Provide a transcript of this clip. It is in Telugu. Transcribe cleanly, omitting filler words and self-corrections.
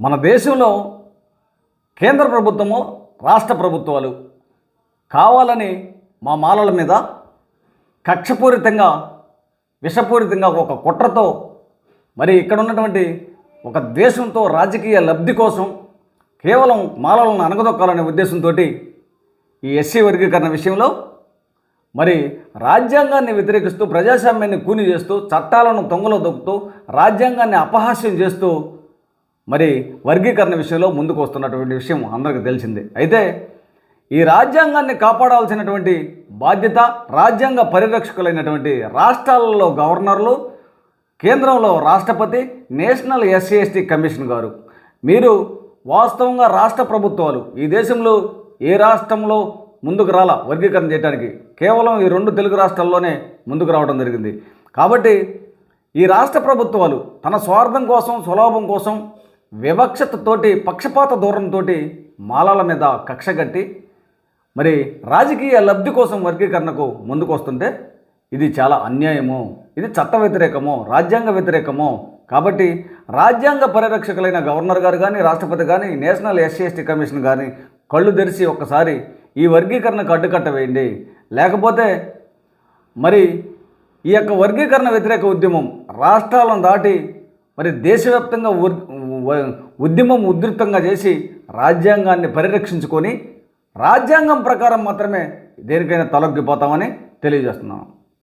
మన దేశంలో కేంద్ర ప్రభుత్వము రాష్ట్ర ప్రభుత్వాలు కావాలని మా మాలల మీద కక్షపూరితంగా విషపూరితంగా ఒక కుట్రతో మరి ఇక్కడ ఉన్నటువంటి ఒక ద్వేషంతో రాజకీయ లబ్ధి కోసం కేవలం మాలలను అణగదొక్కాలనే ఉద్దేశంతో ఈ ఎస్సీ వర్గీకరణ విషయంలో మరి రాజ్యాంగాన్ని వ్యతిరేకిస్తూ ప్రజాస్వామ్యాన్ని కూని చేస్తూ చట్టాలను తొంగలో దొక్కుతూ రాజ్యాంగాన్ని అపహాస్యం చేస్తూ మరి వర్గీకరణ విషయంలో ముందుకు వస్తున్నటువంటి విషయం అందరికీ తెలిసిందే. అయితే ఈ రాజ్యాంగాన్ని కాపాడాల్సినటువంటి బాధ్యత రాజ్యాంగ పరిరక్షకులైనటువంటి రాష్ట్రాలలో గవర్నర్లు, కేంద్రంలో రాష్ట్రపతి, నేషనల్ ఎస్సీ ఎస్టీ కమిషన్ గారు. మీరు వాస్తవంగా రాష్ట్ర ప్రభుత్వాలు ఈ దేశంలో ఏ రాష్ట్రంలో ముందుకు రాలా వర్గీకరణ చేయడానికి, కేవలం ఈ 2 తెలుగు రాష్ట్రాల్లోనే ముందుకు రావడం జరిగింది. కాబట్టి ఈ రాష్ట్ర ప్రభుత్వాలు తన స్వార్థం కోసం, స్వలాభం కోసం, వివక్షతతోటి, పక్షపాత ధోరణితో మాలల మీద కక్షగట్టి మరి రాజకీయ లబ్ధి కోసం వర్గీకరణకు ముందుకు వస్తుంటే ఇది చాలా అన్యాయము, ఇది చట్ట వ్యతిరేకము, రాజ్యాంగ వ్యతిరేకము. కాబట్టి రాజ్యాంగ పరిరక్షకులైన గవర్నర్ గారు కానీ, రాష్ట్రపతి కానీ, నేషనల్ ఎస్సీ ఎస్టీ కమిషన్ కానీ కళ్ళు తెరిచి ఒక్కసారి ఈ వర్గీకరణకు అడ్డుకట్ట వేయండి. లేకపోతే మరి ఈ యొక్క వర్గీకరణ వ్యతిరేక ఉద్యమం రాష్ట్రాలను దాటి మరి దేశవ్యాప్తంగా ఉద్యమం ఉధృతంగా చేసి రాజ్యాంగాన్ని పరిరక్షించుకొని రాజ్యాంగం ప్రకారం మాత్రమే దేనికైనా తలొగ్గిపోతామని తెలియజేస్తున్నాను.